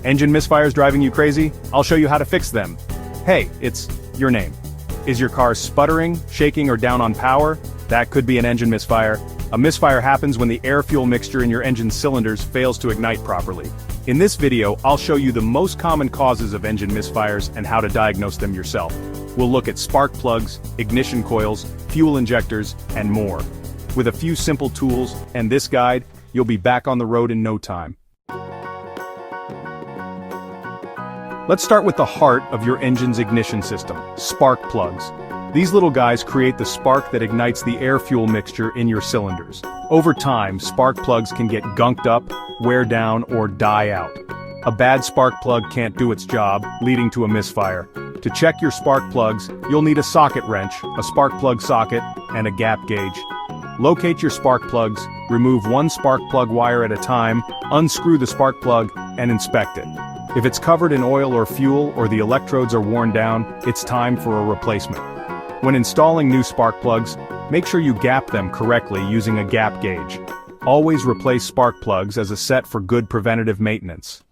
Engine misfires driving you crazy? I'll show you how to fix them. Hey, it's your name. Is your car sputtering, shaking, or down on power? That could be an engine misfire. A misfire happens when the air-fuel mixture in your engine cylinders fails to ignite properly. In this video, I'll show you the most common causes of engine misfires and how to diagnose them yourself. We'll look at spark plugs, ignition coils, fuel injectors, and more. With a few simple tools and this guide, you'll be back on the road in no time. Let's start with the heart of your engine's ignition system, spark plugs. These little guys create the spark that ignites the air-fuel mixture in your cylinders. Over time, spark plugs can get gunked up, wear down, or die out. A bad spark plug can't do its job, leading to a misfire. To check your spark plugs, you'll need a socket wrench, a spark plug socket, and a gap gauge. Locate your spark plugs, remove one spark plug wire at a time, unscrew the spark plug, and inspect it. If it's covered in oil or fuel or the electrodes are worn down, it's time for a replacement. When installing new spark plugs, make sure you gap them correctly using a gap gauge. Always replace spark plugs as a set for good preventative maintenance.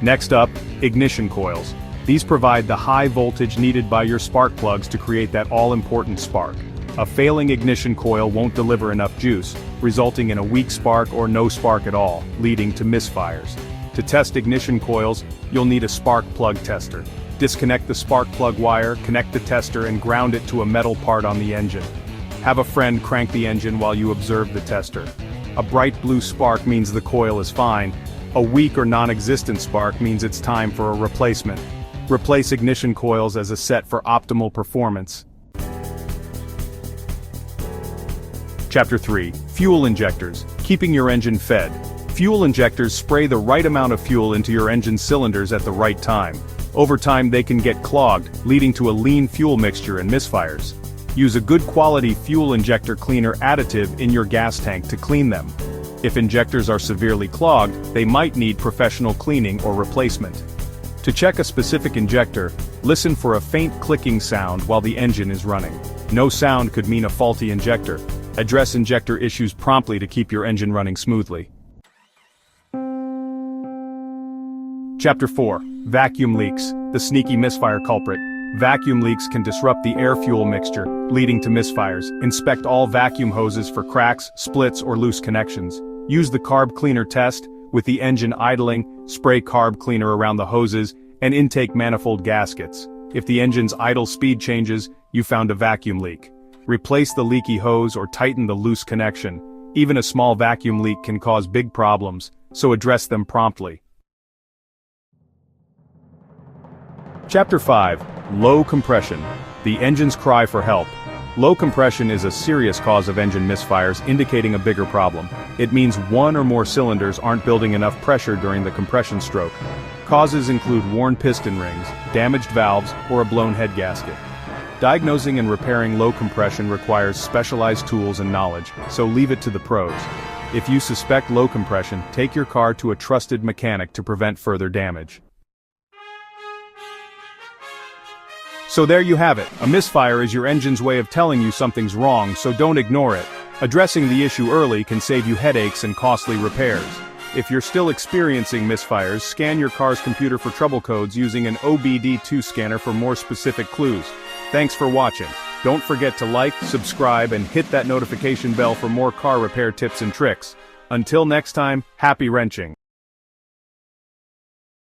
Next up, ignition coils. These provide the high voltage needed by your spark plugs to create that all-important spark. A failing ignition coil won't deliver enough juice, resulting in a weak spark or no spark at all, leading to misfires. To test ignition coils, you'll need a spark plug tester. Disconnect the spark plug wire, connect the tester, and ground it to a metal part on the engine. Have a friend crank the engine while you observe the tester. A bright blue spark means the coil is fine. A weak or non-existent spark means it's time for a replacement. Replace ignition coils as a set for optimal performance. Chapter 3. Fuel injectors. Keeping your engine fed. Fuel injectors spray the right amount of fuel into your engine cylinders at the right time. Over time they can get clogged, leading to a lean fuel mixture and misfires. Use a good quality fuel injector cleaner additive in your gas tank to clean them. If injectors are severely clogged, they might need professional cleaning or replacement. To check a specific injector, listen for a faint clicking sound while the engine is running. No sound could mean a faulty injector. Address injector issues promptly to keep your engine running smoothly. Chapter 4. Vacuum leaks, the sneaky misfire culprit. Vacuum leaks can disrupt the air-fuel mixture, leading to misfires. Inspect all vacuum hoses for cracks, splits, or loose connections. Use the carb cleaner test. With the engine idling, spray carb cleaner around the hoses and intake manifold gaskets. If the engine's idle speed changes, you found a vacuum leak. Replace the leaky hose or tighten the loose connection. Even a small vacuum leak can cause big problems, so address them promptly. Chapter 5. Low compression. The engine's cry for help. Low compression is a serious cause of engine misfires, indicating a bigger problem. It means one or more cylinders aren't building enough pressure during the compression stroke. Causes include worn piston rings, damaged valves, or a blown head gasket. Diagnosing and repairing low compression requires specialized tools and knowledge, so leave it to the pros. If you suspect low compression, take your car to a trusted mechanic to prevent further damage. So there you have it. A misfire is your engine's way of telling you something's wrong, so don't ignore it. Addressing the issue early can save you headaches and costly repairs. If you're still experiencing misfires, scan your car's computer for trouble codes using an OBD2 scanner for more specific clues. Thanks for watching. Don't forget to like, subscribe, and hit that notification bell for more car repair tips and tricks. Until next time, happy wrenching.